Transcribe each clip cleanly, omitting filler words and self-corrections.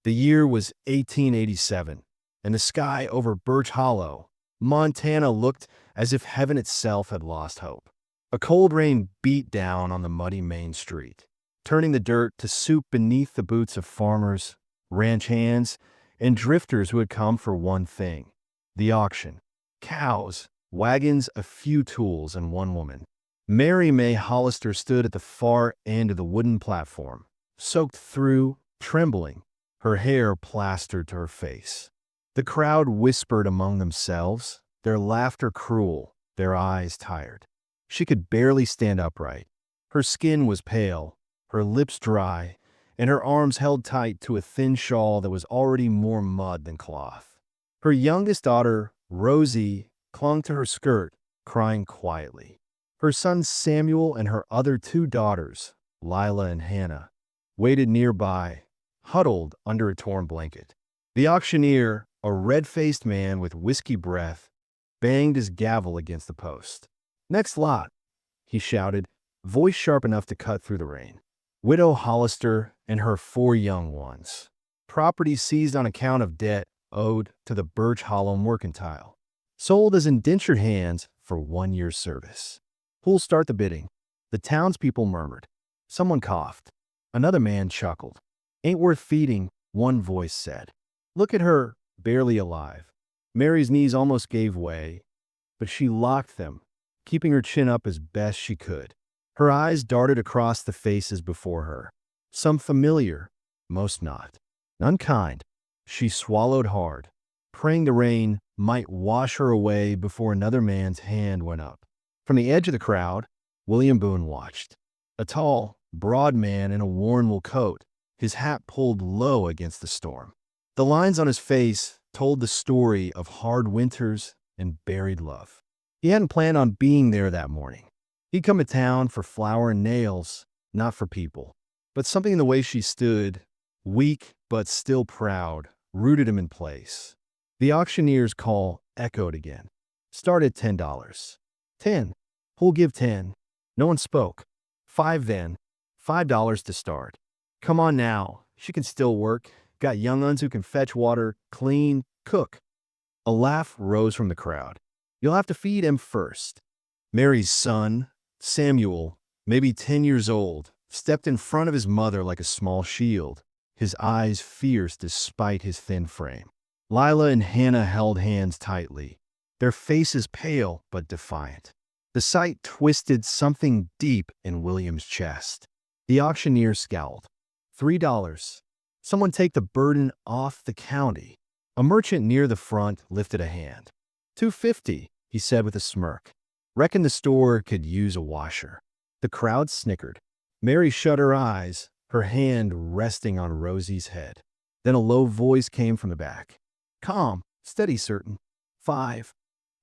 The year was 1887, and the sky over Birch Hollow, Montana, looked as if heaven itself had lost hope. A cold rain beat down on the muddy main street, turning the dirt to soup beneath the boots of farmers, ranch hands, and drifters who had come for one thing: the auction. Cows, wagons, a few tools, and one woman. Mary May Hollister stood at the far end of the wooden platform, soaked through, trembling, her hair plastered to her face. The crowd whispered among themselves, their laughter cruel, their eyes tired. She could barely stand upright. Her skin was pale, her lips dry, and her arms held tight to a thin shawl that was already more mud than cloth. Her youngest daughter, Rosie, clung to her skirt, crying quietly. Her son Samuel and her other two daughters, Lila and Hannah, waited nearby, huddled under a torn blanket. The auctioneer, a red-faced man with whiskey breath, banged his gavel against the post. "Next lot," he shouted, voice sharp enough to cut through the rain. Widow Hollister and her four young ones. Property seized on account of debt owed to the Birch Hollow Mercantile. Sold as indentured hands for 1 year's service. "Who'll start the bidding?" The townspeople murmured. Someone coughed. Another man chuckled. "Ain't worth feeding," one voice said. "Look at her, barely alive." Mary's knees almost gave way, but she locked them, keeping her chin up as best she could. Her eyes darted across the faces before her. Some familiar, most not. Unkind. She swallowed hard, praying the rain might wash her away before another man's hand went up. From the edge of the crowd, William Boone watched. A tall, broad man in a worn wool coat, his hat pulled low against the storm. The lines on his face told the story of hard winters and buried love. He hadn't planned on being there that morning. He'd come to town for flour and nails, not for people. But something in the way she stood, weak but still proud, rooted him in place. The auctioneer's call echoed again. "Start at $10. "10. Who'll give 10? No one spoke. "5 then. $5 to start." "Come on now. She can still work. Got young uns who can fetch water, clean, cook." A laugh rose from the crowd. "You'll have to feed him first." Mary's son, Samuel, maybe 10 years old, stepped in front of his mother like a small shield, his eyes fierce despite his thin frame. Lila and Hannah held hands tightly, their faces pale but defiant. The sight twisted something deep in William's chest. The auctioneer scowled. $3. Someone take the burden off the county. A merchant near the front lifted a hand. $2.50, he said with a smirk. Reckon the store could use a washer. The crowd snickered. Mary shut her eyes, her hand resting on Rosie's head. Then a low voice came from the back. "Calm, steady, certain. 5.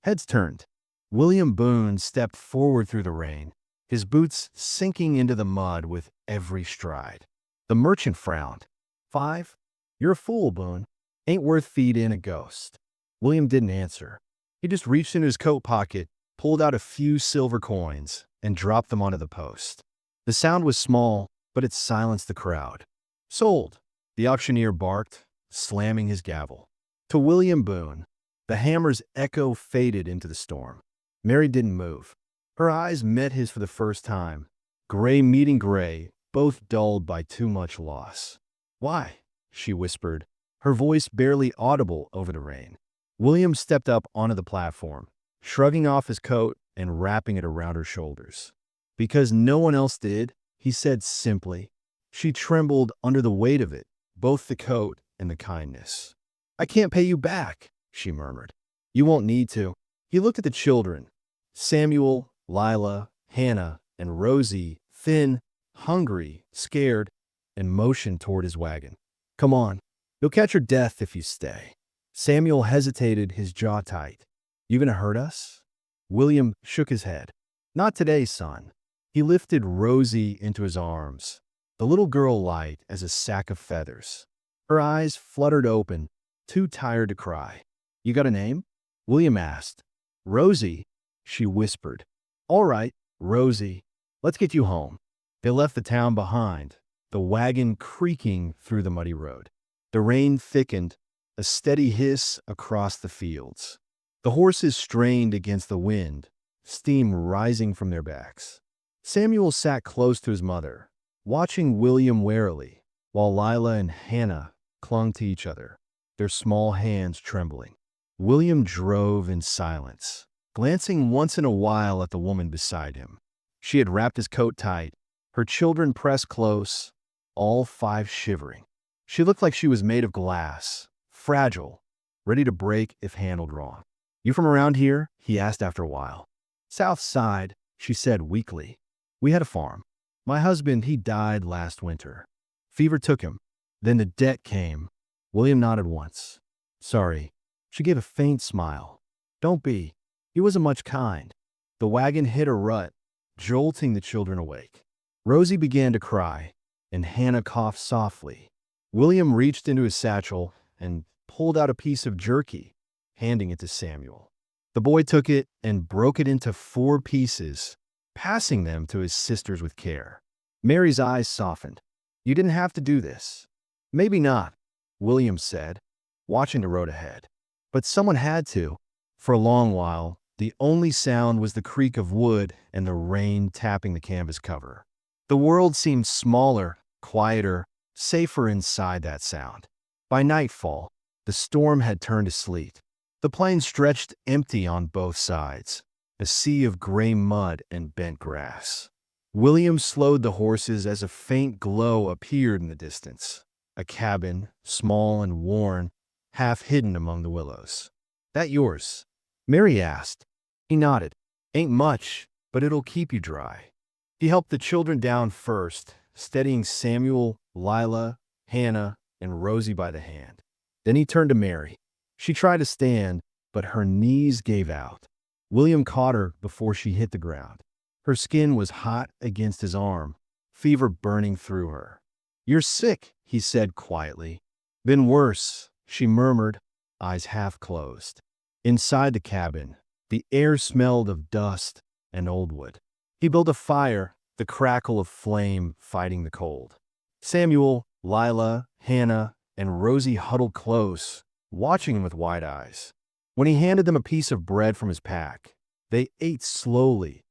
Heads turned. William Boone stepped forward through the rain, his boots sinking into the mud with every stride. The merchant frowned. "5? You're a fool, Boone. Ain't worth feeding a ghost." William didn't answer. He just reached into his coat pocket, pulled out a few silver coins, and dropped them onto the post. The sound was small, but it silenced the crowd. "Sold," the auctioneer barked, slamming his gavel. To William Boone, the hammer's echo faded into the storm. Mary didn't move. Her eyes met his for the first time, gray meeting gray, both dulled by too much loss. "Why?" she whispered, her voice barely audible over the rain. William stepped up onto the platform, shrugging off his coat and wrapping it around her shoulders. "Because no one else did," he said simply. She trembled under the weight of it, both the coat and the kindness. "I can't pay you back," she murmured. "You won't need to." He looked at the children, Samuel, Lila, Hannah, and Rosie, thin, hungry, scared, and motioned toward his wagon. "Come on. You'll catch your death if you stay." Samuel hesitated, his jaw tight. "You gonna hurt us?" William shook his head. "Not today, son." He lifted Rosie into his arms, the little girl light as a sack of feathers. Her eyes fluttered open, too tired to cry. "You got a name?" William asked. "Rosie," she whispered. "All right, Rosie. Let's get you home." They left the town behind, the wagon creaking through the muddy road. The rain thickened, a steady hiss across the fields. The horses strained against the wind, steam rising from their backs. Samuel sat close to his mother, watching William warily, while Lila and Hannah clung to each other, their small hands trembling. William drove in silence, glancing once in a while at the woman beside him. She had wrapped his coat tight, her children pressed close, all five shivering. She looked like she was made of glass, fragile, ready to break if handled wrong. "You from around here?" he asked after a while. "South Side," she said weakly. "We had a farm. My husband, he died last winter. Fever took him. Then the debt came." William nodded once. "Sorry." She gave a faint smile. "Don't be. He wasn't much kind." The wagon hit a rut, jolting the children awake. Rosie began to cry, and Hannah coughed softly. William reached into his satchel and pulled out a piece of jerky, handing it to Samuel. The boy took it and broke it into 4 pieces, passing them to his sisters with care. Mary's eyes softened. "You didn't have to do this." "Maybe not," William said, watching the road ahead. "But someone had to." For a long while, the only sound was the creak of wood and the rain tapping the canvas cover. The world seemed smaller, quieter, safer inside that sound. By nightfall, the storm had turned to sleet. The plain stretched empty on both sides, a sea of gray mud and bent grass. William slowed the horses as a faint glow appeared in the distance. A cabin, small and worn, half hidden among the willows. "That yours?" Mary asked. He nodded. "Ain't much, but it'll keep you dry." He helped the children down first, steadying Samuel, Lila, Hannah, and Rosie by the hand. Then he turned to Mary. She tried to stand, but her knees gave out. William caught her before she hit the ground. Her skin was hot against his arm, fever burning through her. "You're sick," he said quietly. "Been worse," she murmured, eyes half closed. Inside the cabin, the air smelled of dust and old wood. He built a fire, the crackle of flame fighting the cold. Samuel, Lila, Hannah, and Rosie huddled close, watching him with wide eyes. When he handed them a piece of bread from his pack, they ate slowly,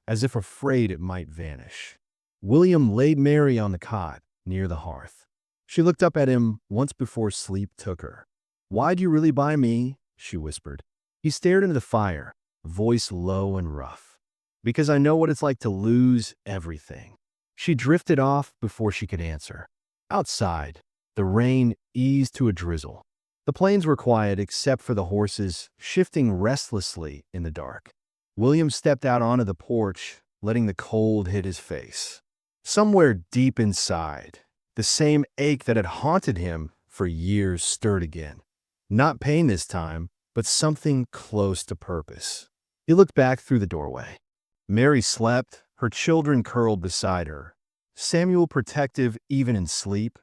as if afraid it might vanish. William laid Mary on the cot near the hearth. She looked up at him once before sleep took her. "Why'd you really buy me?" she whispered. He stared into the fire, voice low and rough. "Because I know what it's like to lose everything." She drifted off before she could answer. Outside, the rain eased to a drizzle. The plains were quiet except for the horses shifting restlessly in the dark. William stepped out onto the porch, letting the cold hit his face. Somewhere deep inside, the same ache that had haunted him for years stirred again. Not pain this time, but something close to purpose. He looked back through the doorway. Mary slept, her children curled beside her. Samuel protective even in sleep.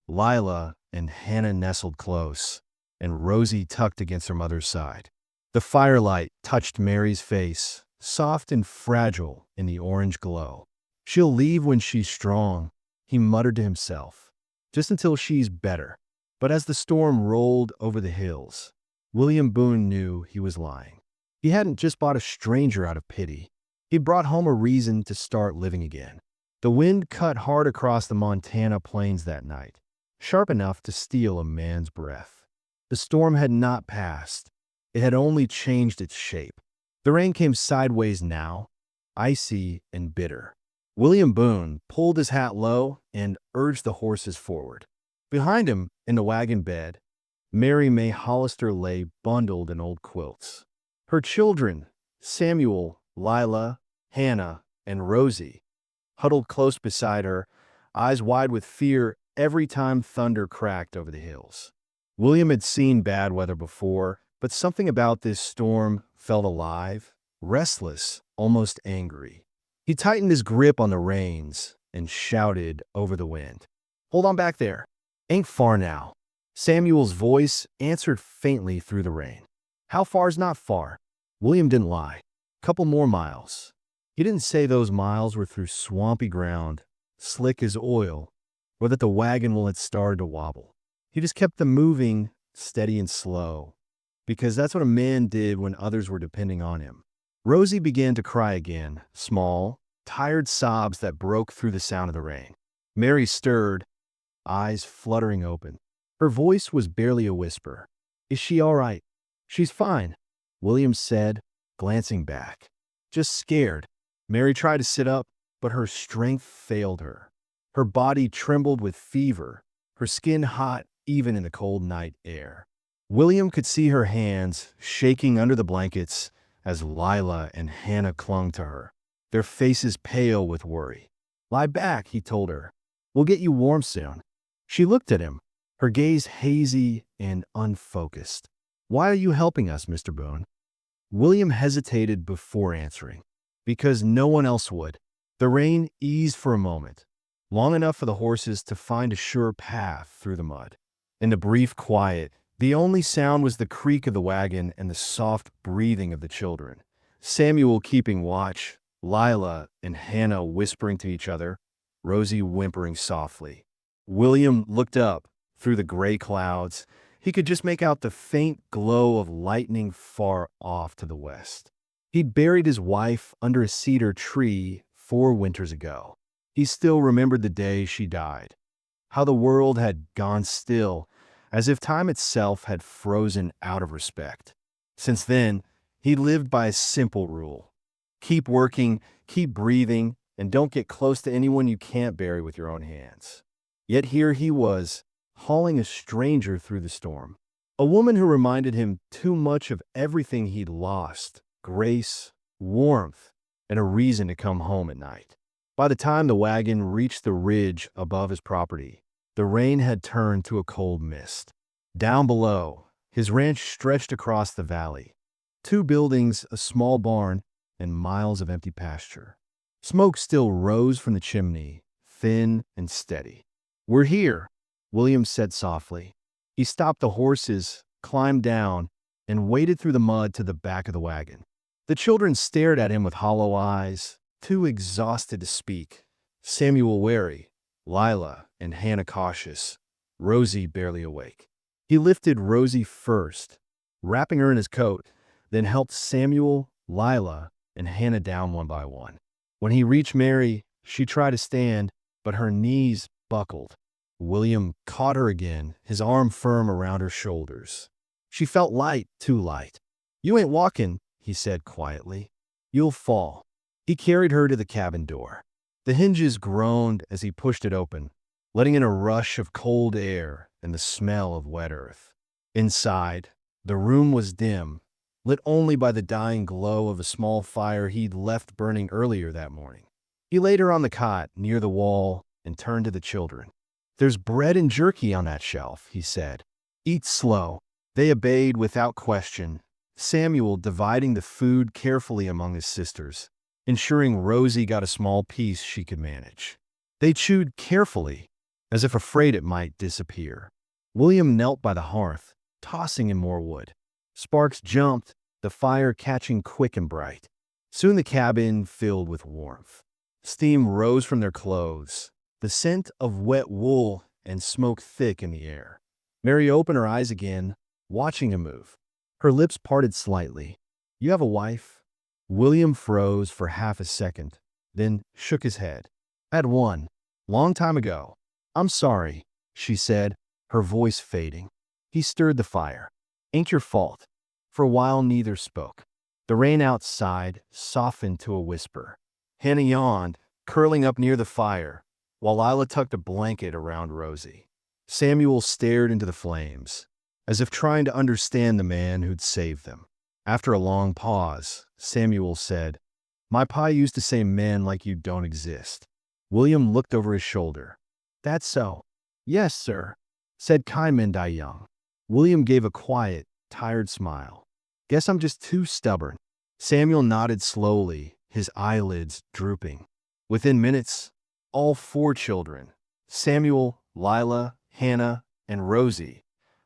Lila and Hannah nestled close, and Rosie tucked against her mother's side. The firelight touched Mary's face, soft and fragile in the orange glow. "She'll leave when she's strong," he muttered to himself, "just until she's better." But as the storm rolled over the hills, William Boone knew he was lying. He hadn't just bought a stranger out of pity. He brought home a reason to start living again. The wind cut hard across the Montana plains that night, sharp enough to steal a man's breath. The storm had not passed. It had only changed its shape. The rain came sideways now, icy and bitter. William Boone pulled his hat low and urged the horses forward. Behind him, in the wagon bed, Mary May Hollister lay bundled in old quilts. Her children, Samuel, Lila, Hannah, and Rosie, huddled close beside her, eyes wide with fear every time thunder cracked over the hills. William had seen bad weather before, but something about this storm felt alive, restless, almost angry. He tightened his grip on the reins and shouted over the wind, "Hold on back there. Ain't far now." Samuel's voice answered faintly through the rain. "How far's not far?" William didn't lie. "Couple more miles." He didn't say those miles were through swampy ground, slick as oil, or that the wagon had started to wobble. He just kept them moving, steady and slow, because that's what a man did when others were depending on him. Rosie began to cry again, small, tired sobs that broke through the sound of the rain. Mary stirred, eyes fluttering open. Her voice was barely a whisper. "Is she all right?" "She's fine," William said, glancing back. "Just scared." Mary tried to sit up, but her strength failed her. Her body trembled with fever, her skin hot even in the cold night air. William could see her hands shaking under the blankets as Lila and Hannah clung to her, their faces pale with worry. "Lie back," he told her. "We'll get you warm soon." She looked at him, her gaze hazy and unfocused. "Why are you helping us, Mr. Boone?" William hesitated before answering. Because no one else would. The rain eased for a moment, long enough for the horses to find a sure path through the mud. In the brief quiet, the only sound was the creak of the wagon and the soft breathing of the children. Samuel keeping watch, Lila and Hannah whispering to each other, Rosie whimpering softly. William looked up through the gray clouds. He could just make out the faint glow of lightning far off to the west. He'd buried his wife under a cedar tree 4 winters ago. He still remembered the day she died. How the world had gone still, as if time itself had frozen out of respect. Since then, he lived by a simple rule. Keep working, keep breathing, and don't get close to anyone you can't bury with your own hands. Yet here he was, hauling a stranger through the storm. A woman who reminded him too much of everything he'd lost: grace, warmth, and a reason to come home at night. By the time the wagon reached the ridge above his property, the rain had turned to a cold mist. Down below, his ranch stretched across the valley. 2 buildings, a small barn, and miles of empty pasture. Smoke still rose from the chimney, thin and steady. "We're here," William said softly. He stopped the horses, climbed down, and waded through the mud to the back of the wagon. The children stared at him with hollow eyes, too exhausted to speak. Samuel wary, Lila and Hannah cautious, Rosie barely awake. He lifted Rosie first, wrapping her in his coat, then helped Samuel, Lila, and Hannah down one by one. When he reached Mary, she tried to stand, but her knees buckled. William caught her again, his arm firm around her shoulders. She felt light, too light. "You ain't walking," he said quietly. "You'll fall." He carried her to the cabin door. The hinges groaned as he pushed it open, letting in a rush of cold air and the smell of wet earth. Inside, the room was dim, lit only by the dying glow of a small fire he'd left burning earlier that morning. He laid her on the cot near the wall and turned to the children. "There's bread and jerky on that shelf," he said. "Eat slow." They obeyed without question, Samuel dividing the food carefully among his sisters, ensuring Rosie got a small piece she could manage. They chewed carefully, as if afraid it might disappear. William knelt by the hearth, tossing in more wood. Sparks jumped, the fire catching quick and bright. Soon the cabin filled with warmth. Steam rose from their clothes, the scent of wet wool and smoke thick in the air. Mary opened her eyes again, watching him move. Her lips parted slightly. "You have a wife?" William froze for half a second, then shook his head. "I had one, long time ago." "I'm sorry," she said, her voice fading. He stirred the fire. "Ain't your fault." For a while neither spoke. The rain outside softened to a whisper. Hannah yawned, curling up near the fire, while Lila tucked a blanket around Rosie. Samuel stared into the flames, as if trying to understand the man who'd saved them. After a long pause, Samuel said, "My pa used to say men like you don't exist." William looked over his shoulder. "That's so." "Yes, sir," said kind men die young. William gave a quiet, tired smile. "Guess I'm just too stubborn." Samuel nodded slowly, his eyelids drooping. Within minutes, all 4 children, Samuel, Lila, Hannah, and Rosie,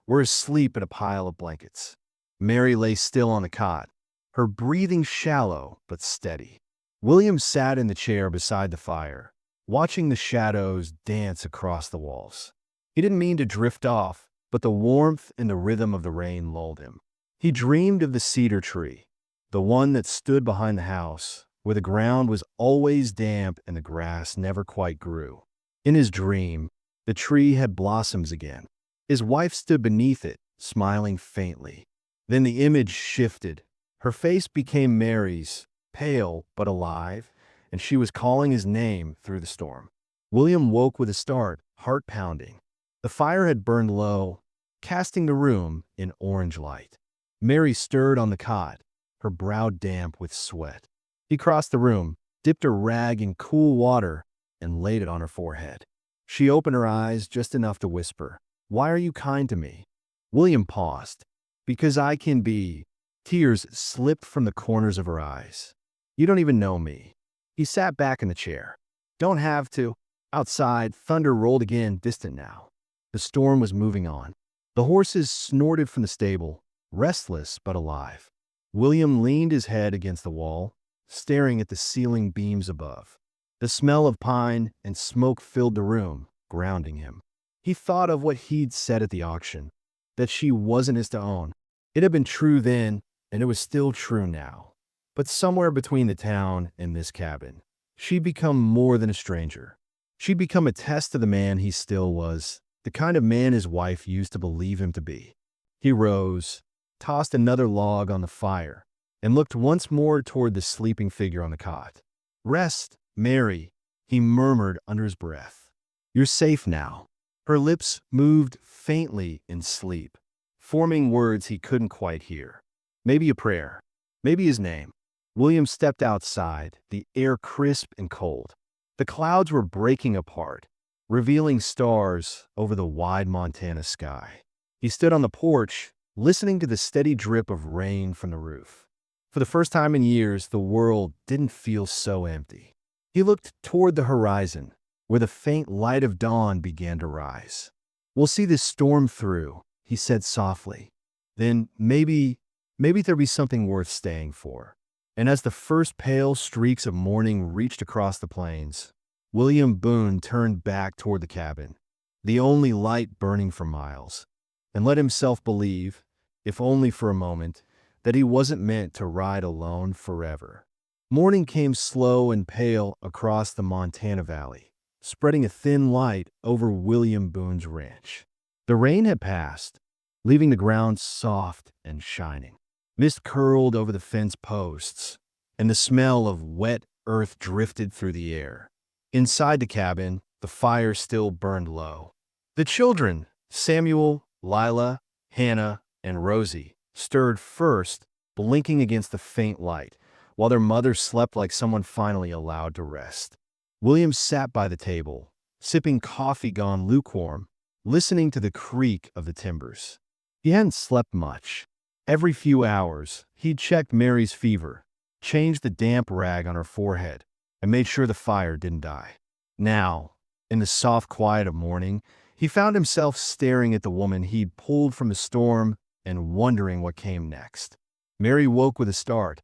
were asleep in a pile of blankets. Mary lay still on the cot, her breathing shallow but steady. William sat in the chair beside the fire, watching the shadows dance across the walls. He didn't mean to drift off, but the warmth and the rhythm of the rain lulled him. He dreamed of the cedar tree, the one that stood behind the house, where the ground was always damp and the grass never quite grew. In his dream, the tree had blossoms again. His wife stood beneath it, smiling faintly. Then the image shifted. Her face became Mary's, pale but alive, and she was calling his name through the storm. William woke with a start, heart pounding. The fire had burned low, casting the room in orange light. Mary stirred on the cot, her brow damp with sweat. He crossed the room, dipped a rag in cool water, and laid it on her forehead. She opened her eyes just enough to whisper, "Why are you kind to me?" William paused. "Because I can be." Tears slipped from the corners of her eyes. "You don't even know me." He sat back in the chair. "Don't have to." Outside, thunder rolled again, distant now. The storm was moving on. The horses snorted from the stable, restless but alive. William leaned his head against the wall, staring at the ceiling beams above. The smell of pine and smoke filled the room, grounding him. He thought of what he'd said at the auction, that she wasn't his to own. It had been true then, and it was still true now. But somewhere between the town and this cabin, she'd become more than a stranger. She'd become a test of the man he still was, the kind of man his wife used to believe him to be. He rose, tossed another log on the fire, and looked once more toward the sleeping figure on the cot. "Rest, Mary," he murmured under his breath. "You're safe now." Her lips moved faintly in sleep, forming words he couldn't quite hear. Maybe a prayer, maybe his name. William stepped outside, the air crisp and cold. The clouds were breaking apart, revealing stars over the wide Montana sky. He stood on the porch, listening to the steady drip of rain from the roof. For the first time in years, the world didn't feel so empty. He looked toward the horizon, where the faint light of dawn began to rise. "We'll see this storm through," he said softly. "Then maybe there'll be something worth staying for." And as the first pale streaks of morning reached across the plains, William Boone turned back toward the cabin, the only light burning for miles, and let himself believe, if only for a moment, that he wasn't meant to ride alone forever. Morning came slow and pale across the Montana Valley, spreading a thin light over William Boone's ranch. The rain had passed, leaving the ground soft and shining. Mist curled over the fence posts, and the smell of wet earth drifted through the air. Inside the cabin, the fire still burned low. The children, Samuel, Lila, Hannah, and Rosie, stirred first, blinking against the faint light, while their mother slept like someone finally allowed to rest. William sat by the table, sipping coffee gone lukewarm, listening to the creak of the timbers. He hadn't slept much. Every few hours, he'd checked Mary's fever, changed the damp rag on her forehead, and made sure the fire didn't die. Now, in the soft quiet of morning, he found himself staring at the woman he'd pulled from the storm and wondering what came next. Mary woke with a start,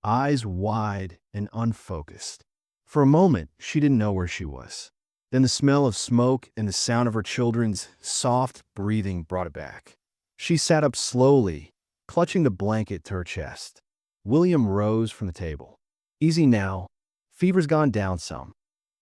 eyes wide and unfocused. For a moment, she didn't know where she was. Then the smell of smoke and the sound of her children's soft breathing brought it back. She sat up slowly, clutching the blanket to her chest. William rose from the table. "Easy now. Fever's gone down some."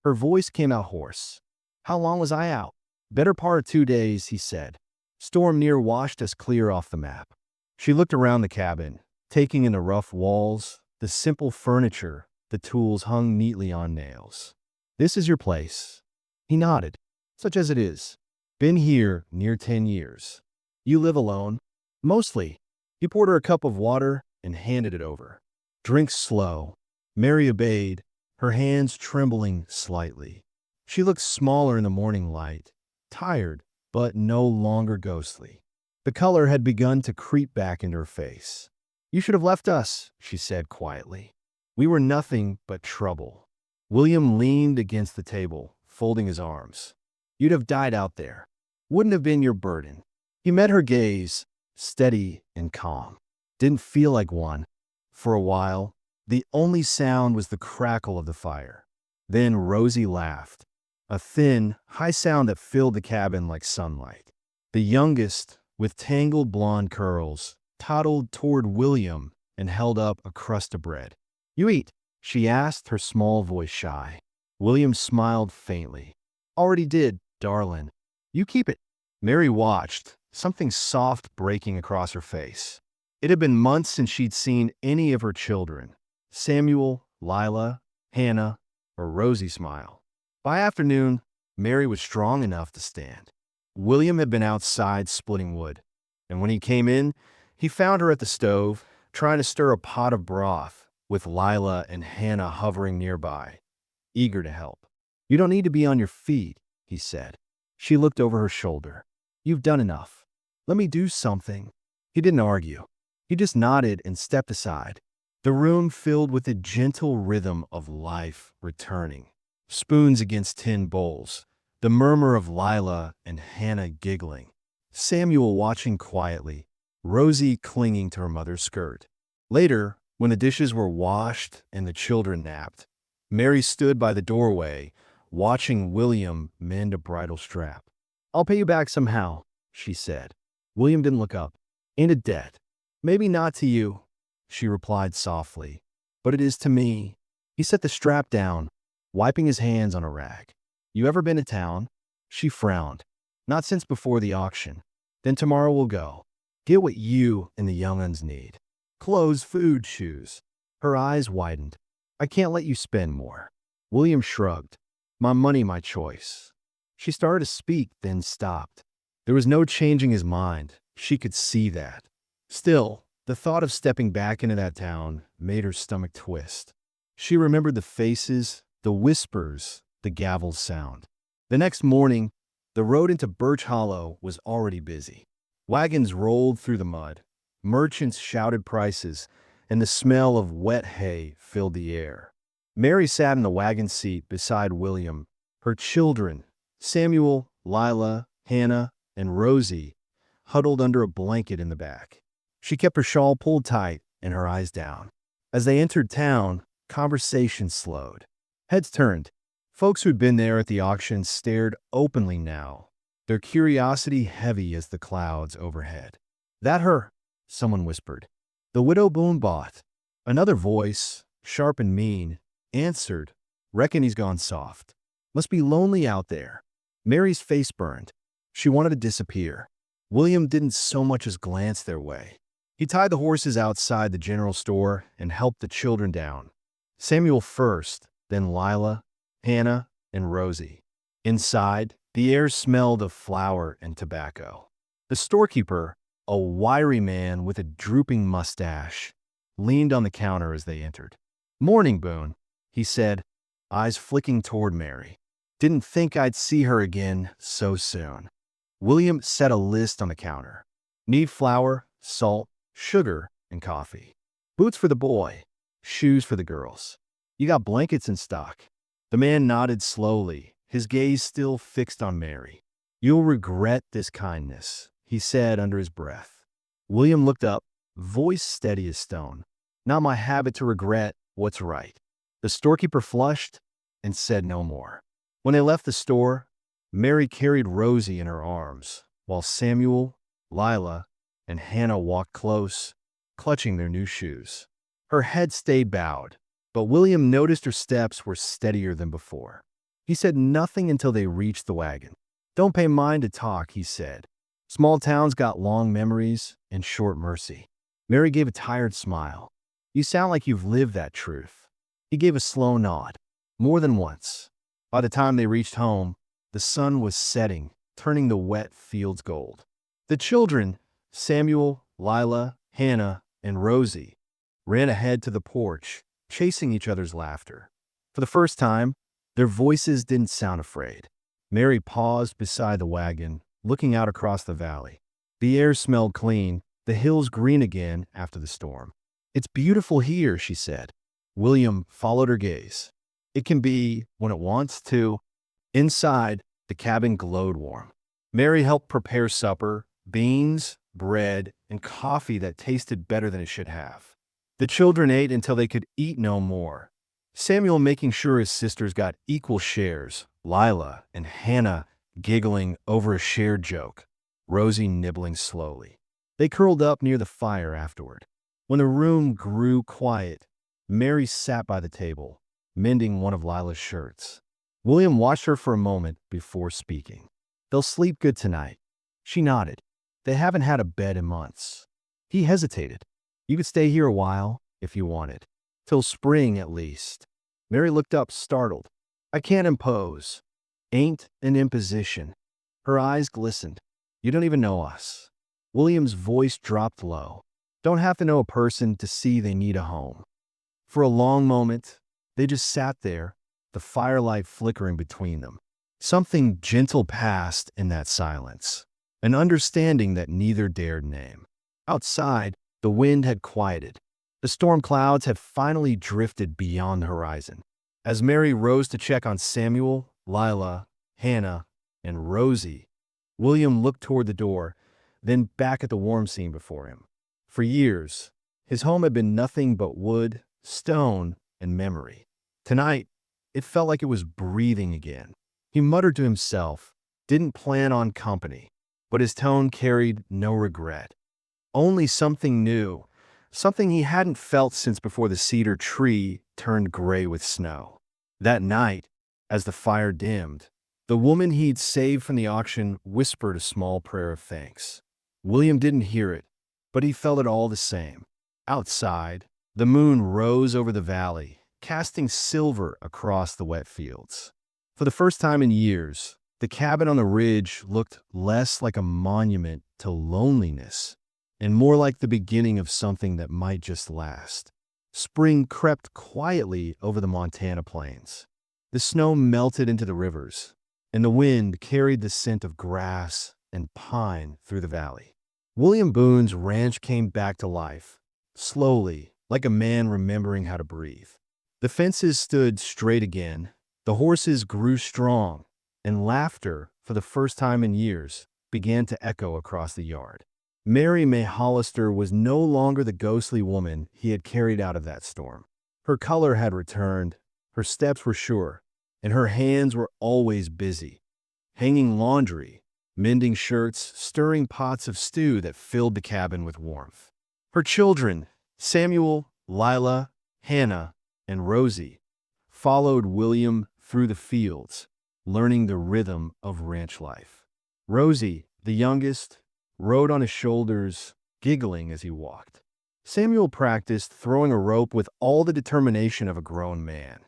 Her voice came out hoarse. "How long was I out?" "Better part of 2 days," he said. "Storm near washed us clear off the map." She looked around the cabin, taking in the rough walls, the simple furniture, the tools hung neatly on nails. "This is your place." He nodded. "Such as it is. Been here near 10 years. You live alone?" "Mostly." He poured her a cup of water and handed it over. "Drink slow." Mary obeyed, her hands trembling slightly. She looked smaller in the morning light, tired, but no longer ghostly. The color had begun to creep back into her face. "You should have left us," she said quietly. "We were nothing but trouble." William leaned against the table, folding his arms. "You'd have died out there. Wouldn't have been your burden." He met her gaze, steady and calm. Didn't feel like one. For a while, the only sound was the crackle of the fire. Then Rosie laughed, a thin, high sound that filled the cabin like sunlight. The youngest, with tangled blonde curls, toddled toward William and held up a crust of bread. "You eat?" she asked, her small voice shy. William smiled faintly. "Already did, darlin'. You keep it." Mary watched, something soft breaking across her face. It had been months since she'd seen any of her children, Samuel, Lila, Hannah, or Rosie, smile. By afternoon, Mary was strong enough to stand. William had been outside splitting wood, and when he came in, he found her at the stove, trying to stir a pot of broth, with Lila and Hannah hovering nearby, eager to help. "You don't need to be on your feet," he said. She looked over her shoulder. "You've done enough. Let me do something." He didn't argue. He just nodded and stepped aside. The room filled with the gentle rhythm of life returning. Spoons against tin bowls, the murmur of Lila and Hannah giggling, Samuel watching quietly, Rosie clinging to her mother's skirt. Later, when the dishes were washed and the children napped, Mary stood by the doorway, watching William mend a bridle strap. "I'll pay you back somehow," she said. William didn't look up. "Ain't a debt." "Maybe not to you," she replied softly, "but it is to me." He set the strap down, wiping his hands on a rag. "You ever been to town?" She frowned. "Not since before the auction." "Then tomorrow we'll go. Get what you and the young uns need. Clothes, food, shoes." Her eyes widened. "I can't let you spend more." William shrugged. "My money, my choice." She started to speak, then stopped. There was no changing his mind. She could see that. Still, the thought of stepping back into that town made her stomach twist. She remembered the faces, the whispers, the gavel sound. The next morning, the road into Birch Hollow was already busy. Wagons rolled through the mud, merchants shouted prices, and the smell of wet hay filled the air. Mary sat in the wagon seat beside William. Her children, Samuel, Lila, Hannah, and Rosie, huddled under a blanket in the back. She kept her shawl pulled tight and her eyes down. As they entered town, conversation slowed. Heads turned. Folks who'd been there at the auction stared openly now, their curiosity heavy as the clouds overhead. "That her?" someone whispered. "The widow Boone bought." Another voice, sharp and mean, answered, "Reckon he's gone soft. Must be lonely out there." Mary's face burned. She wanted to disappear. William didn't so much as glance their way. He tied the horses outside the general store and helped the children down. Samuel first, then Lila, Hannah, and Rosie. Inside, the air smelled of flour and tobacco. The storekeeper, a wiry man with a drooping mustache, leaned on the counter as they entered. "Morning, Boone," he said, eyes flicking toward Mary. "Didn't think I'd see her again so soon." William set a list on the counter. "Need flour, salt, sugar, and coffee. Boots for the boy, shoes for the girls. You got blankets in stock." The man nodded slowly, his gaze still fixed on Mary. "You'll regret this kindness," he said under his breath. William looked up, voice steady as stone. "Not my habit to regret what's right." The storekeeper flushed and said no more. When they left the store, Mary carried Rosie in her arms, while Samuel, Lila, and Hannah walked close, clutching their new shoes. Her head stayed bowed, but William noticed her steps were steadier than before. He said nothing until they reached the wagon. "Don't pay mind to talk," he said. "Small towns got long memories and short mercy." Mary gave a tired smile. "You sound like you've lived that truth." He gave a slow nod. "More than once." By the time they reached home, the sun was setting, turning the wet fields gold. The children, Samuel, Lila, Hannah, and Rosie, ran ahead to the porch, chasing each other's laughter. For the first time, their voices didn't sound afraid. Mary paused beside the wagon, looking out across the valley. The air smelled clean, the hills green again after the storm. "It's beautiful here," she said. William followed her gaze. "It can be when it wants to." Inside, the cabin glowed warm. Mary helped prepare supper, beans, bread, and coffee that tasted better than it should have. The children ate until they could eat no more, Samuel making sure his sisters got equal shares, Lila and Hannah giggling over a shared joke. Rosie nibbling slowly. They curled up near the fire afterward. When the room grew quiet, Mary sat by the table, mending one of Lila's shirts. William watched her for a moment before speaking. "They'll sleep good tonight." She nodded. "They haven't had a bed in months." He hesitated. "You could stay here a while, if you wanted. Till spring, at least." Mary looked up, startled. "I can't impose." "Ain't an imposition." Her eyes glistened. "You don't even know us." William's voice dropped low. "Don't have to know a person to see they need a home." For a long moment, they just sat there, the firelight flickering between them. Something gentle passed in that silence, an understanding that neither dared name. Outside, the wind had quieted. The storm clouds had finally drifted beyond the horizon. As Mary rose to check on Samuel, Lila, Hannah, and Rosie, William looked toward the door, then back at the warm scene before him. For years, his home had been nothing but wood, stone, and memory. Tonight, it felt like it was breathing again. He muttered to himself, didn't plan on company, but his tone carried no regret. Only something new, something he hadn't felt since before the cedar tree turned gray with snow. That night, as the fire dimmed, the woman he'd saved from the auction whispered a small prayer of thanks. William didn't hear it, but he felt it all the same. Outside, the moon rose over the valley, casting silver across the wet fields. For the first time in years, the cabin on the ridge looked less like a monument to loneliness and more like the beginning of something that might just last. Spring crept quietly over the Montana plains. The snow melted into the rivers, and the wind carried the scent of grass and pine through the valley. William Boone's ranch came back to life, slowly, like a man remembering how to breathe. The fences stood straight again, the horses grew strong, and laughter, for the first time in years, began to echo across the yard. Mary May Hollister was no longer the ghostly woman he had carried out of that storm. Her color had returned, her steps were sure, and her hands were always busy, hanging laundry, mending shirts, stirring pots of stew that filled the cabin with warmth. Her children, Samuel, Lila, Hannah, and Rosie, followed William through the fields, learning the rhythm of ranch life. Rosie, the youngest, rode on his shoulders, giggling as he walked. Samuel practiced throwing a rope with all the determination of a grown man,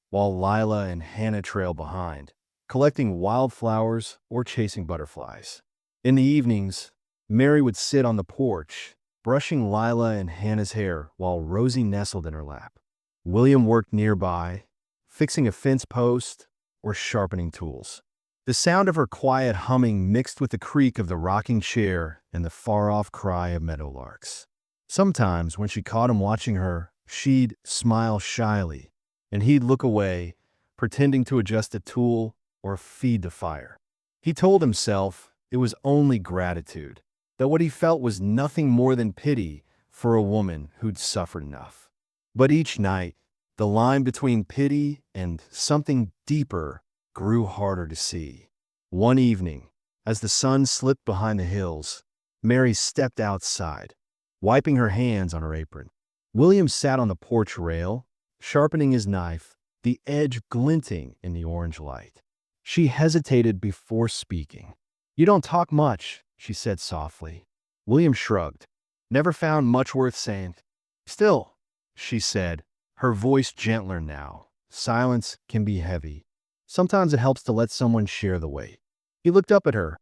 while Lila and Hannah trailed behind, collecting wildflowers or chasing butterflies. In the evenings, Mary would sit on the porch, brushing Lila and Hannah's hair while Rosie nestled in her lap. William worked nearby, fixing a fence post or sharpening tools. The sound of her quiet humming mixed with the creak of the rocking chair and the far-off cry of meadowlarks. Sometimes, when she caught him watching her, she'd smile shyly, and he'd look away, pretending to adjust a tool or feed the fire. He told himself it was only gratitude, that what he felt was nothing more than pity for a woman who'd suffered enough. But each night, the line between pity and something deeper grew harder to see. One evening, as the sun slipped behind the hills, Mary stepped outside, wiping her hands on her apron. William sat on the porch rail, sharpening his knife, the edge glinting in the orange light. She hesitated before speaking. "You don't talk much," she said softly. William shrugged. "Never found much worth saying." "Still," she said, her voice gentler now. "Silence can be heavy. Sometimes it helps to let someone share the weight." He looked up at her,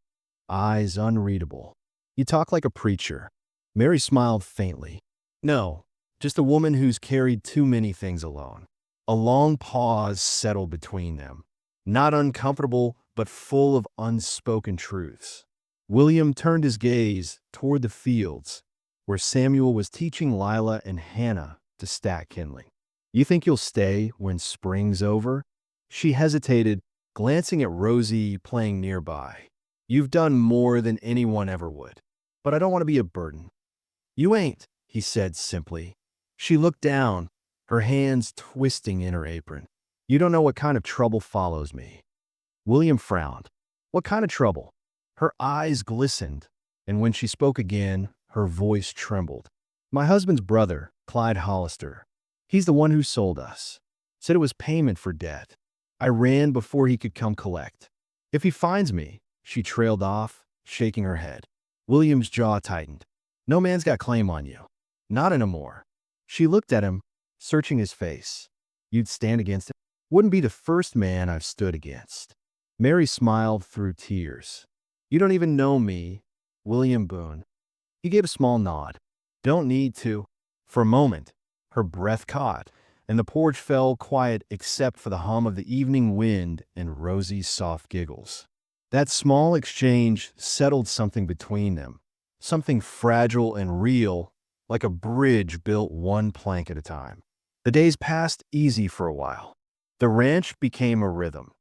eyes unreadable. "You talk like a preacher." Mary smiled faintly. "No, just a woman who's carried too many things alone." A long pause settled between them, not uncomfortable, but full of unspoken truths. William turned his gaze toward the fields, where Samuel was teaching Lila and Hannah to stack kindling. "You think you'll stay when spring's over?" She hesitated, glancing at Rosie playing nearby. "You've done more than anyone ever would, but I don't want to be a burden." "You ain't," he said simply. She looked down, her hands twisting in her apron. "You don't know what kind of trouble follows me." William frowned. "What kind of trouble?" Her eyes glistened, And when she spoke again, her voice trembled. "My husband's brother, Clyde Hollister. He's the one who sold us. Said it was payment for debt. I ran before he could come collect. If he finds me," she trailed off, shaking her head. William's jaw tightened. "No man's got claim on you. Not anymore." She looked at him, searching his face. "You'd stand against him?" "Wouldn't be the first man I've stood against." Mary smiled through tears. "You don't even know me, William Boone." He gave a small nod. "Don't need to." For a moment, her breath caught, and the porch fell quiet except for the hum of the evening wind and Rosie's soft giggles. That small exchange settled something between them, something fragile and real, like a bridge built one plank at a time. The days passed easy for a while. The ranch became a rhythm.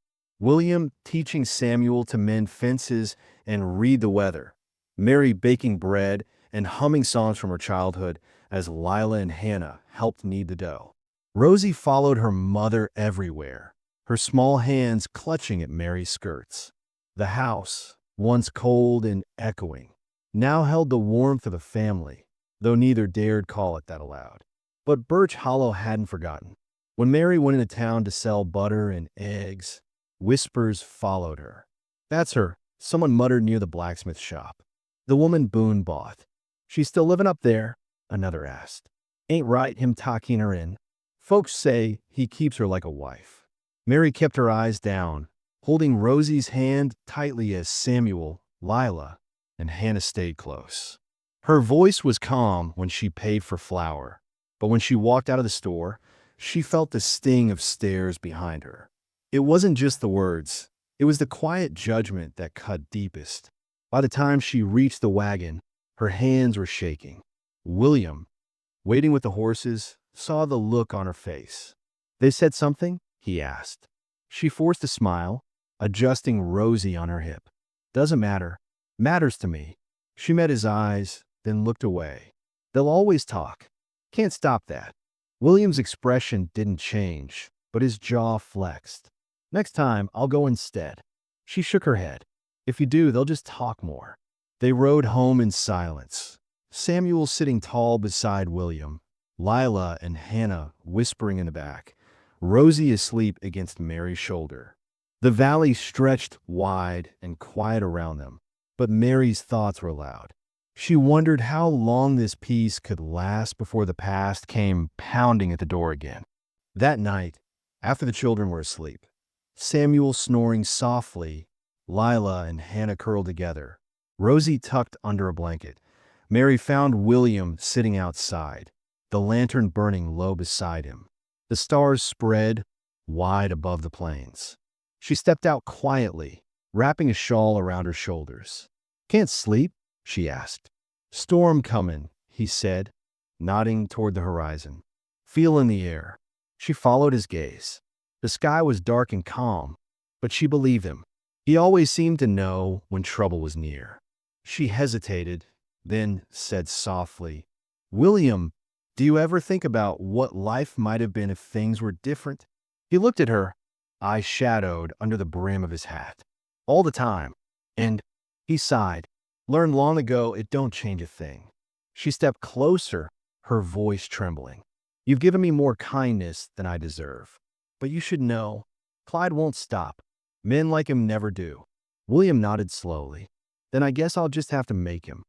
William teaching Samuel to mend fences and read the weather. Mary baking bread and humming songs from her childhood as Lila and Hannah helped knead the dough. Rosie followed her mother everywhere, her small hands clutching at Mary's skirts. The house, once cold and echoing, now held the warmth of a family, though neither dared call it that aloud. But Birch Hollow hadn't forgotten. When Mary went into town to sell butter and eggs, whispers followed her. "That's her," someone muttered near the blacksmith shop. "The woman Boone bought. She's still living up there?" another asked. "Ain't right, him talking her in. Folks say he keeps her like a wife." Mary kept her eyes down, holding Rosie's hand tightly as Samuel, Lila, and Hannah stayed close. Her voice was calm when she paid for flour, but when she walked out of the store, she felt the sting of stares behind her. It wasn't just the words, it was the quiet judgment that cut deepest. By the time she reached the wagon, her hands were shaking. William, waiting with the horses, saw the look on her face. "They said something?" he asked. She forced a smile, adjusting Rosie on her hip. "Doesn't matter. Matters to me." She met his eyes, then looked away. "They'll always talk. Can't stop that." William's expression didn't change, but his jaw flexed. "Next time, I'll go instead." She shook her head. "If you do, they'll just talk more." They rode home in silence. Samuel sitting tall beside William, Lila and Hannah whispering in the back, Rosie asleep against Mary's shoulder. The valley stretched wide and quiet around them, but Mary's thoughts were loud. She wondered how long this peace could last before the past came pounding at the door again. That night, after the children were asleep, Samuel snoring softly, Lila and Hannah curled together, Rosie tucked under a blanket, Mary found William sitting outside, the lantern burning low beside him. The stars spread wide above the plains. She stepped out quietly, wrapping a shawl around her shoulders. "Can't sleep?" she asked. "Storm comin'," he said, nodding toward the horizon. "Feel in the air." She followed his gaze. The sky was dark and calm, but she believed him. He always seemed to know when trouble was near. She hesitated, then said softly, "William, do you ever think about what life might have been if things were different?" He looked at her, eyes shadowed under the brim of his hat. "All the time." And he sighed. "Learned long ago it don't change a thing." She stepped closer, her voice trembling. "You've given me more kindness than I deserve. But you should know, Clyde won't stop. Men like him never do." William nodded slowly. "Then I guess I'll just have to make him."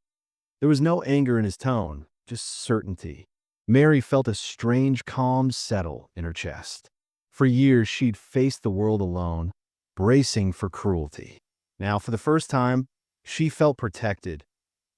There was no anger in his tone, just certainty. Mary felt a strange calm settle in her chest. For years she'd faced the world alone, bracing for cruelty. Now, for the first time, she felt protected,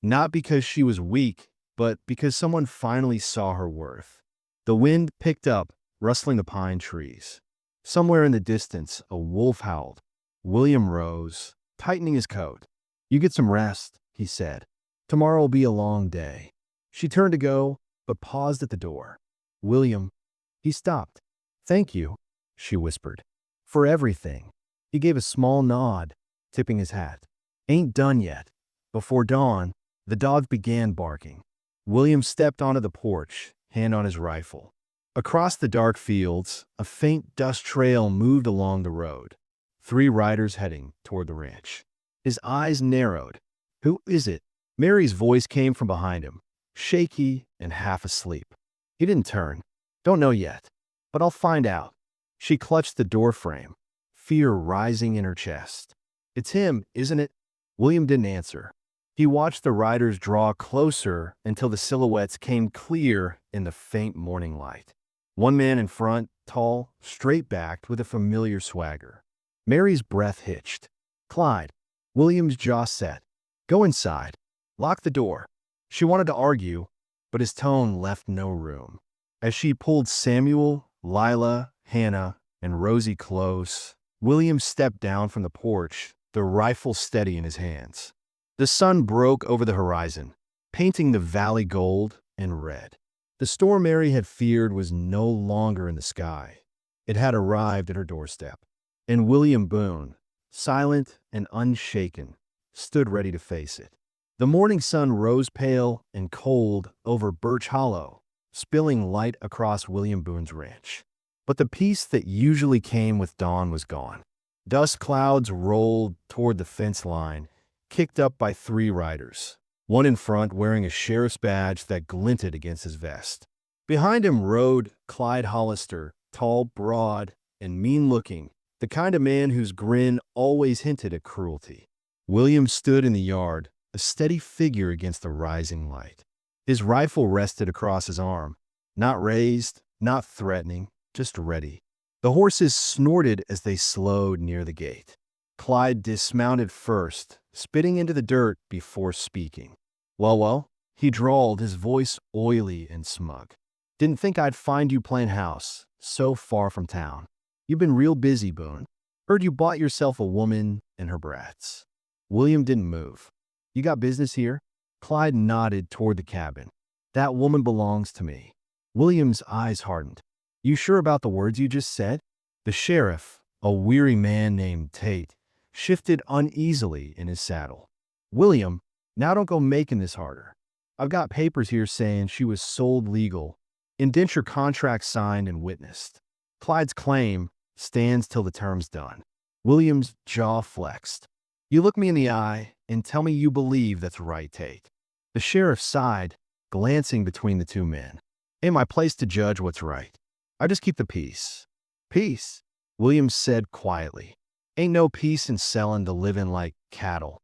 not because she was weak, but because someone finally saw her worth. The wind picked up, rustling the pine trees. Somewhere in the distance, a wolf howled. William rose, tightening his coat. "You get some rest," he said. "Tomorrow will be a long day." She turned to go, but paused at the door. "William," he stopped. "Thank you," she whispered, "for everything." He gave a small nod, tipping his hat. "Ain't done yet." Before dawn, the dogs began barking. William stepped onto the porch, hand on his rifle. Across the dark fields, a faint dust trail moved along the road. 3 riders heading toward the ranch. His eyes narrowed. "Who is it?" Mary's voice came from behind him, shaky and half asleep. He didn't turn. Don't know yet, but I'll find out. She clutched the door frame, fear rising in her chest. It's him, isn't it? William didn't answer. He watched the riders draw closer until the silhouettes came clear in the faint morning light. One man in front, tall, straight-backed, with a familiar swagger. Mary's breath hitched. Clyde. William's jaw set. Go inside. Lock the door. She wanted to argue, but his tone left no room. As she pulled Samuel, Lila, Hannah, and Rosie close, William stepped down from the porch, the rifle steady in his hands. The sun broke over the horizon, painting the valley gold and red. The storm Mary had feared was no longer in the sky. It had arrived at her doorstep. And William Boone, silent and unshaken, stood ready to face it. The morning sun rose pale and cold over Birch Hollow, spilling light across William Boone's ranch. But the peace that usually came with dawn was gone. Dust clouds rolled toward the fence line, kicked up by 3 riders, one in front wearing a sheriff's badge that glinted against his vest. Behind him rode Clyde Hollister, tall, broad, and mean-looking, the kind of man whose grin always hinted at cruelty. William stood in the yard, a steady figure against the rising light. His rifle rested across his arm, not raised, not threatening, just ready. The horses snorted as they slowed near the gate. Clyde dismounted first, spitting into the dirt before speaking. Well, he drawled, his voice oily and smug. Didn't think I'd find you playing house, so far from town. You've been real busy, Boone. Heard you bought yourself a woman and her brats. William didn't move. You got business here? Clyde nodded toward the cabin. That woman belongs to me. William's eyes hardened. You sure about the words you just said? The sheriff, a weary man named Tate, shifted uneasily in his saddle. William, now don't go making this harder. I've got papers here saying she was sold legal, indenture contract signed and witnessed. Clyde's claim stands till the term's done. William's jaw flexed. You look me in the eye and tell me you believe that's right, Tate. The sheriff sighed, glancing between the 2 men. Ain't my place to judge what's right. I just keep the peace. Peace, William said quietly. Ain't no peace in sellin' to livin' like cattle.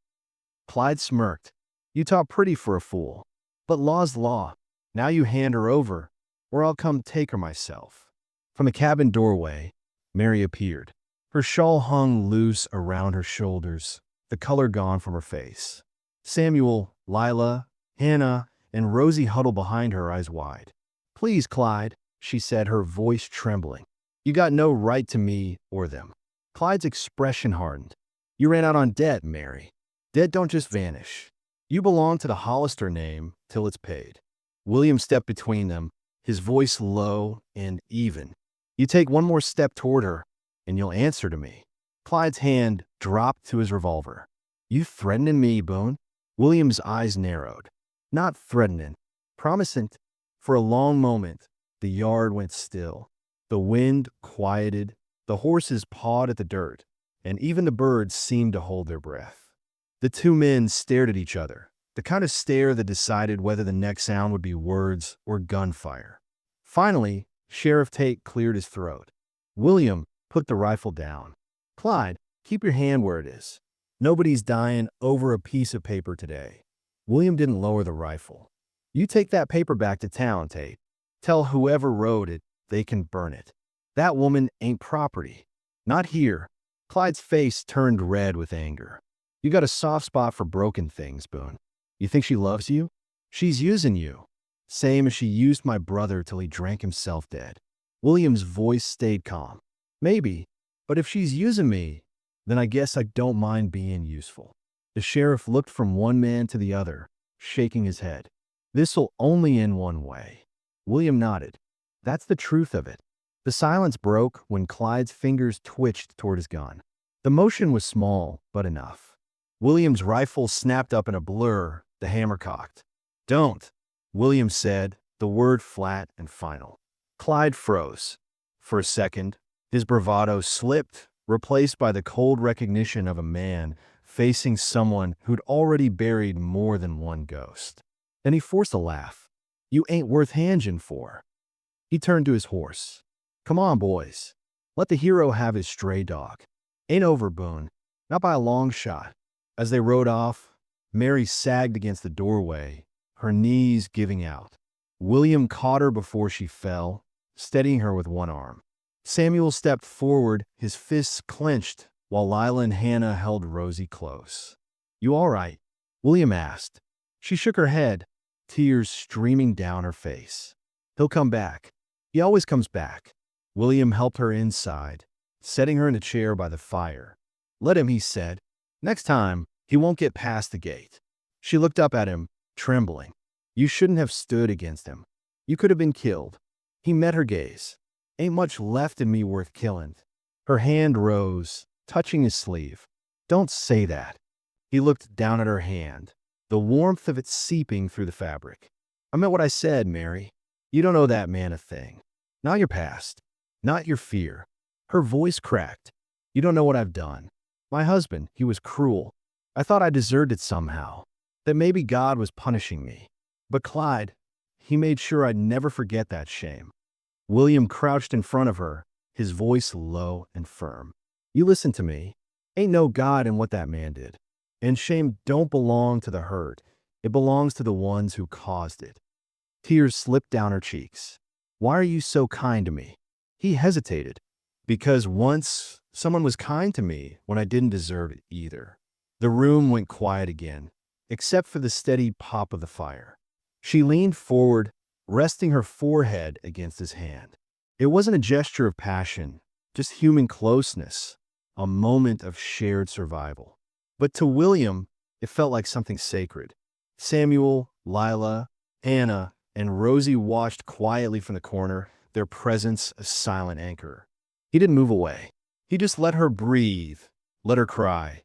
Clyde smirked. You talk pretty for a fool. But law's law. Now you hand her over, or I'll come take her myself. From the cabin doorway, Mary appeared. Her shawl hung loose around her shoulders, the color gone from her face. Samuel, Lila, Hannah, and Rosie huddled behind her, eyes wide. Please, Clyde, she said, her voice trembling. You got no right to me or them. Clyde's expression hardened. You ran out on debt, Mary. Debt don't just vanish. You belong to the Hollister name till it's paid. William stepped between them, his voice low and even. You take one more step toward her, and you'll answer to me. Clyde's hand dropped to his revolver. You threatening me, Boone? William's eyes narrowed. Not threatening. Promising. For a long moment, the yard went still. The wind quieted, the horses pawed at the dirt, and even the birds seemed to hold their breath. The 2 men stared at each other, the kind of stare that decided whether the next sound would be words or gunfire. Finally, Sheriff Tate cleared his throat. William put the rifle down. Clyde, keep your hand where it is. Nobody's dying over a piece of paper today. William didn't lower the rifle. You take that paper back to town, Tate. Tell whoever wrote it they can burn it. That woman ain't property. Not here. Clyde's face turned red with anger. You got a soft spot for broken things, Boone. You think she loves you? She's using you. Same as she used my brother till he drank himself dead. William's voice stayed calm. Maybe, but if she's using me, then I guess I don't mind being useful. The sheriff looked from one man to the other, shaking his head. This'll only end one way. William nodded. That's the truth of it. The silence broke when Clyde's fingers twitched toward his gun. The motion was small, but enough. William's rifle snapped up in a blur, the hammer cocked. Don't, William said, the word flat and final. Clyde froze. For a second, his bravado slipped, replaced by the cold recognition of a man facing someone who'd already buried more than one ghost. Then he forced a laugh. "You ain't worth hanging for." He turned to his horse. "Come on, boys. Let the hero have his stray dog. Ain't over, Boone. Not by a long shot." As they rode off, Mary sagged against the doorway, her knees giving out. William caught her before she fell, steadying her with one arm. Samuel stepped forward, his fists clenched, while Lila and Hannah held Rosie close. "You all right?" William asked. She shook her head, tears streaming down her face. "He'll come back. He always comes back." William helped her inside, setting her in a chair by the fire. "Let him," he said. "Next time, he won't get past the gate." She looked up at him, trembling. "You shouldn't have stood against him. You could have been killed." He met her gaze. "Ain't much left in me worth killing." Her hand rose, touching his sleeve. "Don't say that." He looked down at her hand, the warmth of it seeping through the fabric. "I meant what I said, Mary. You don't owe that man a thing. Not your past. Not your fear." Her voice cracked. "You don't know what I've done. My husband, he was cruel. I thought I deserved it somehow. That maybe God was punishing me. But Clyde, he made sure I'd never forget that shame." William crouched in front of her, his voice low and firm. "You listen to me. Ain't no God in what that man did. And shame don't belong to the hurt. It belongs to the ones who caused it." Tears slipped down her cheeks. "Why are you so kind to me?" He hesitated. "Because once someone was kind to me when I didn't deserve it either." The room went quiet again, except for the steady pop of the fire. She leaned forward, resting her forehead against his hand. It wasn't a gesture of passion, just human closeness, a moment of shared survival. But to William, it felt like something sacred. Samuel, Lila, Anna, and Rosie watched quietly from the corner, their presence a silent anchor. He didn't move away. He just let her breathe, let her cry.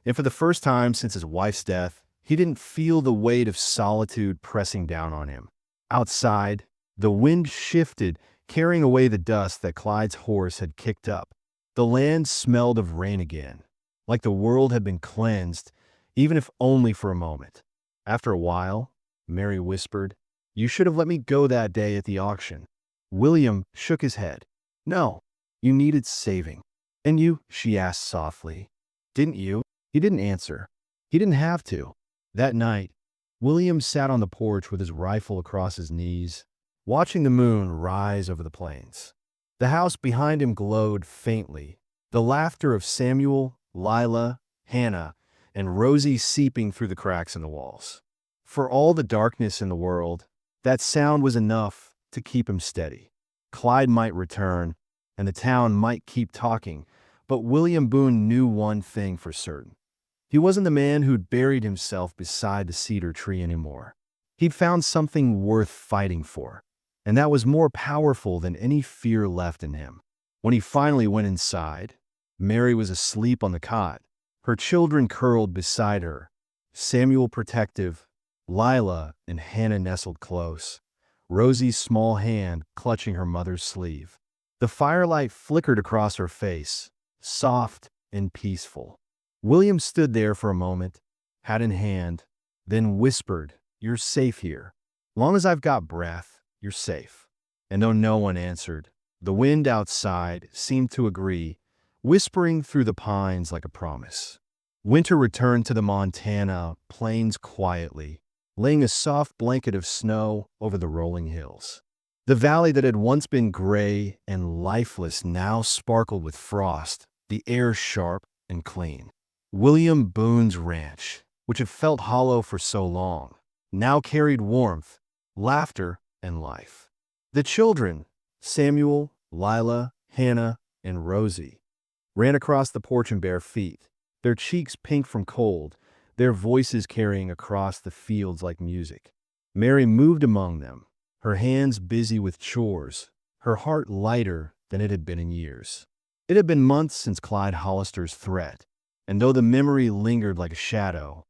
And for the first time since his wife's death, he didn't feel the weight of solitude pressing down on him. Outside, the wind shifted, carrying away the dust that Clyde's horse had kicked up. The land smelled of rain again, like the world had been cleansed, even if only for a moment. After a while, Mary whispered, "You should have let me go that day at the auction." William shook his head. "No, you needed saving." "And you?" she asked softly. "Didn't you?" He didn't answer. He didn't have to. That night, William sat on the porch with his rifle across his knees, watching the moon rise over the plains. The house behind him glowed faintly, the laughter of Samuel, Lila, Hannah, and Rosie seeping through the cracks in the walls. For all the darkness in the world, that sound was enough to keep him steady. Clyde might return, and the town might keep talking, but William Boone knew one thing for certain. He wasn't the man who'd buried himself beside the cedar tree anymore. He'd found something worth fighting for, and that was more powerful than any fear left in him. When he finally went inside, Mary was asleep on the cot, her children curled beside her, Samuel protective, Lila and Hannah nestled close, Rosie's small hand clutching her mother's sleeve. The firelight flickered across her face, soft and peaceful. William stood there for a moment, hat in hand, then whispered, "You're safe here. Long as I've got breath, you're safe." And though no one answered, the wind outside seemed to agree, whispering through the pines like a promise. Winter returned to the Montana plains quietly, laying a soft blanket of snow over the rolling hills. The valley that had once been gray and lifeless now sparkled with frost, the air sharp and clean. William Boone's ranch, which had felt hollow for so long, now carried warmth, laughter, and life. The children, Samuel, Lila, Hannah, and Rosie, ran across the porch in bare feet, their cheeks pink from cold, their voices carrying across the fields like music. Mary moved among them, her hands busy with chores, her heart lighter than it had been in years. It had been months since Clyde Hollister's threat, and though the memory lingered like a shadow,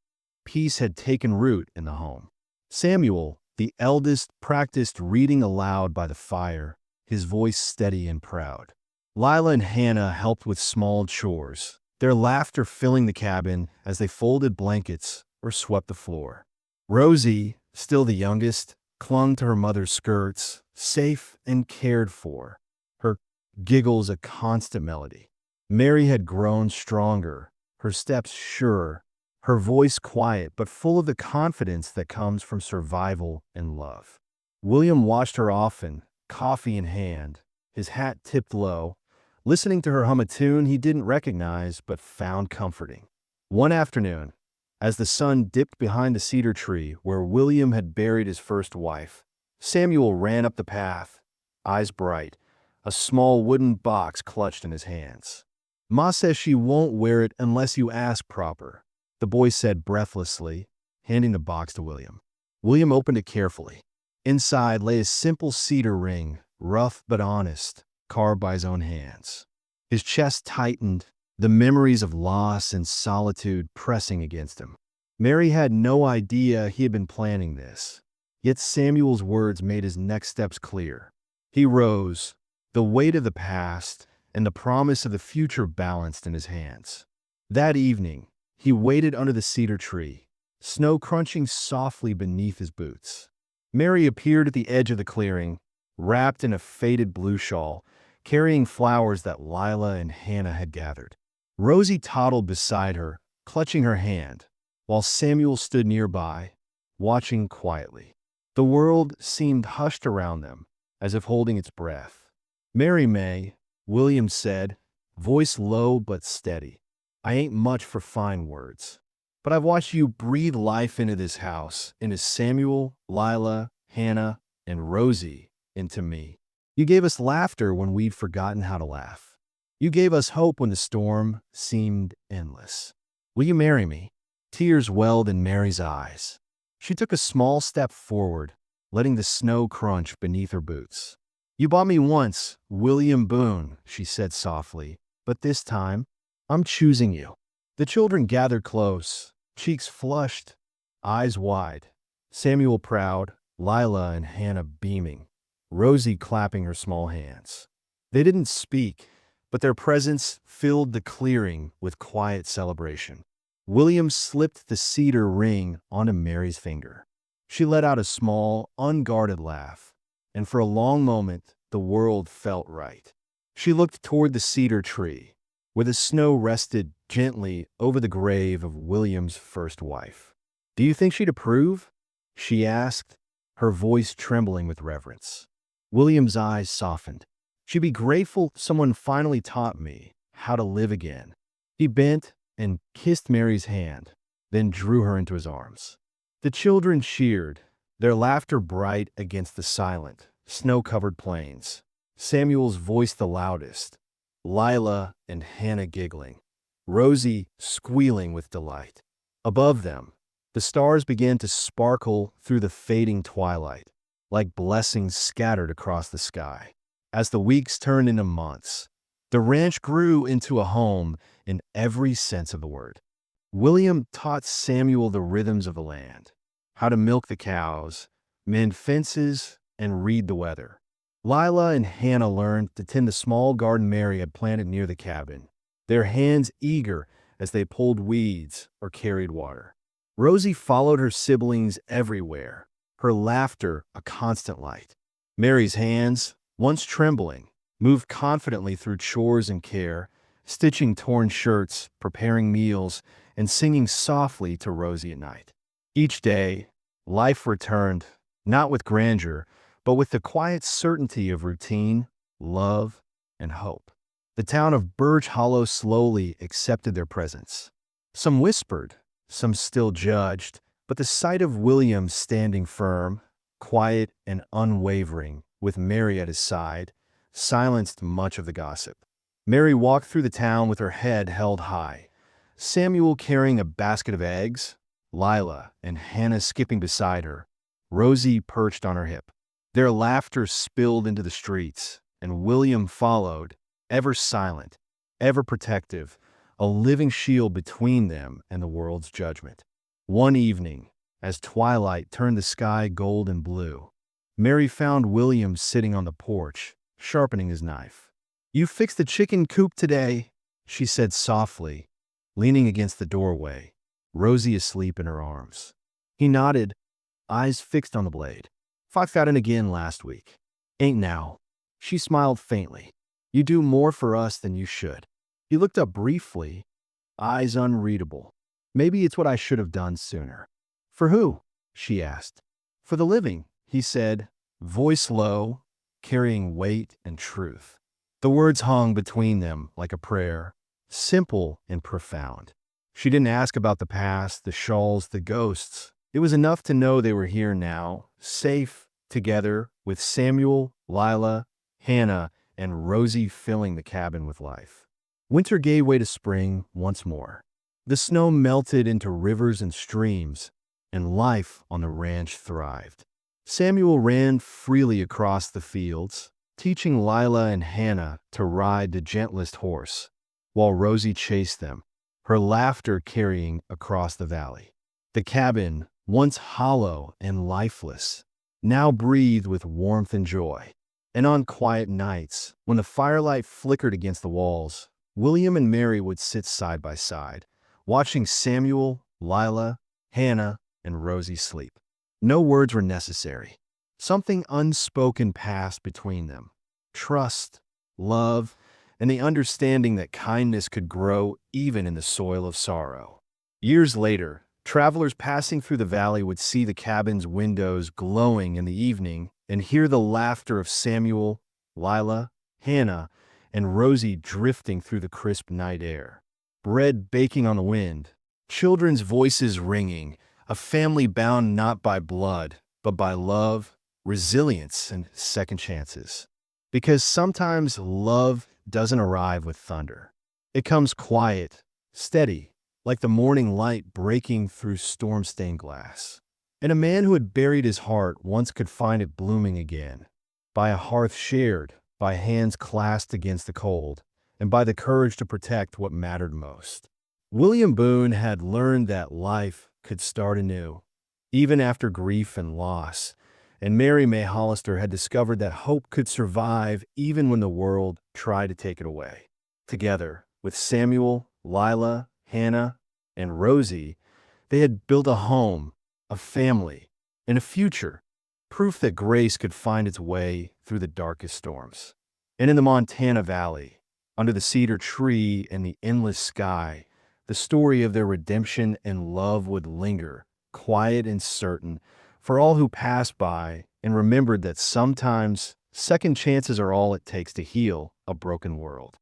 peace had taken root in the home. Samuel, the eldest, practiced reading aloud by the fire, his voice steady and proud. Lila and Hannah helped with small chores, their laughter filling the cabin as they folded blankets or swept the floor. Rosie, still the youngest, clung to her mother's skirts, safe and cared for, her giggles a constant melody. Mary had grown stronger, her steps surer, her voice quiet but full of the confidence that comes from survival and love. William watched her often, coffee in hand, his hat tipped low, listening to her hum a tune he didn't recognize but found comforting. One afternoon, as the sun dipped behind the cedar tree where William had buried his first wife, Samuel ran up the path, eyes bright, a small wooden box clutched in his hands. "Ma says she won't wear it unless you ask proper," the boy said breathlessly, handing the box to William. William opened it carefully. Inside lay a simple cedar ring, rough but honest, carved by his own hands. His chest tightened, the memories of loss and solitude pressing against him. Mary had no idea he had been planning this, yet Samuel's words made his next steps clear. He rose, the weight of the past and the promise of the future balanced in his hands. That evening, he waited under the cedar tree, snow crunching softly beneath his boots. Mary appeared at the edge of the clearing, wrapped in a faded blue shawl, carrying flowers that Lila and Hannah had gathered. Rosie toddled beside her, clutching her hand, while Samuel stood nearby, watching quietly. The world seemed hushed around them, as if holding its breath. "Mary May," William said, voice low but steady, "I ain't much for fine words, but I've watched you breathe life into this house, into Samuel, Lila, Hannah, and Rosie, into me. You gave us laughter when we'd forgotten how to laugh. You gave us hope when the storm seemed endless. Will you marry me?" Tears welled in Mary's eyes. She took a small step forward, letting the snow crunch beneath her boots. "You bought me once, William Boone," she said softly, "but this time, I'm choosing you." The children gathered close, cheeks flushed, eyes wide. Samuel proud, Lila and Hannah beaming, Rosie clapping her small hands. They didn't speak, but their presence filled the clearing with quiet celebration. William slipped the cedar ring onto Mary's finger. She let out a small, unguarded laugh, and for a long moment, the world felt right. She looked toward the cedar tree, where the snow rested gently over the grave of William's first wife. "Do you think she'd approve?" she asked, her voice trembling with reverence. William's eyes softened. "She'd be grateful someone finally taught me how to live again." He bent and kissed Mary's hand, then drew her into his arms. The children cheered, their laughter bright against the silent, snow-covered plains. Samuel's voice the loudest, Lila and Hannah giggling, Rosie squealing with delight. Above them, the stars began to sparkle through the fading twilight, like blessings scattered across the sky. As the weeks turned into months, the ranch grew into a home in every sense of the word. William taught Samuel the rhythms of the land, how to milk the cows, mend fences, and read the weather. Lila and Hannah learned to tend the small garden Mary had planted near the cabin, their hands eager as they pulled weeds or carried water. Rosie followed her siblings everywhere, her laughter a constant light. Mary's hands, once trembling, moved confidently through chores and care, stitching torn shirts, preparing meals, and singing softly to Rosie at night. Each day, life returned, not with grandeur, but with the quiet certainty of routine, love, and hope. The town of Birch Hollow slowly accepted their presence. Some whispered, some still judged, but the sight of William standing firm, quiet and unwavering, with Mary at his side, silenced much of the gossip. Mary walked through the town with her head held high, Samuel carrying a basket of eggs, Lila and Hannah skipping beside her, Rosie perched on her hip. Their laughter spilled into the streets, and William followed, ever silent, ever protective, a living shield between them and the world's judgment. One evening, as twilight turned the sky gold and blue, Mary found William sitting on the porch, sharpening his knife. "You fixed the chicken coop today," she said softly, leaning against the doorway, Rosie asleep in her arms. He nodded, eyes fixed on the blade. "I got in again last week. Ain't now." She smiled faintly. "You do more for us than you should." He looked up briefly, eyes unreadable. "Maybe it's what I should have done sooner." "For who?" she asked. "For the living," he said, voice low, carrying weight and truth. The words hung between them like a prayer, simple and profound. She didn't ask about the past, the shawls, the ghosts. It was enough to know they were here now, safe, together, with Samuel, Lila, Hannah, and Rosie filling the cabin with life. Winter gave way to spring once more. The snow melted into rivers and streams, and life on the ranch thrived. Samuel ran freely across the fields, teaching Lila and Hannah to ride the gentlest horse, while Rosie chased them, her laughter carrying across the valley. The cabin, once hollow and lifeless, now breathed with warmth and joy. And on quiet nights, when the firelight flickered against the walls, William and Mary would sit side by side, watching Samuel, Lila, Hannah, and Rosie sleep. No words were necessary. Something unspoken passed between them. Trust, love, and the understanding that kindness could grow even in the soil of sorrow. Years later, travelers passing through the valley would see the cabin's windows glowing in the evening and hear the laughter of Samuel, Lila, Hannah, and Rosie drifting through the crisp night air. Bread baking on the wind, children's voices ringing, a family bound not by blood, but by love, resilience, and second chances. Because sometimes love doesn't arrive with thunder. It comes quiet, steady, like the morning light breaking through storm-stained glass. And a man who had buried his heart once could find it blooming again, by a hearth shared, by hands clasped against the cold, and by the courage to protect what mattered most. William Boone had learned that life could start anew, even after grief and loss, and Mary May Hollister had discovered that hope could survive even when the world tried to take it away. Together, with Samuel, Lila, Hannah, and Rosie, they had built a home, a family, and a future, proof that grace could find its way through the darkest storms. And in the Montana Valley, under the cedar tree and the endless sky, the story of their redemption and love would linger, quiet and certain, for all who passed by and remembered that sometimes second chances are all it takes to heal a broken world.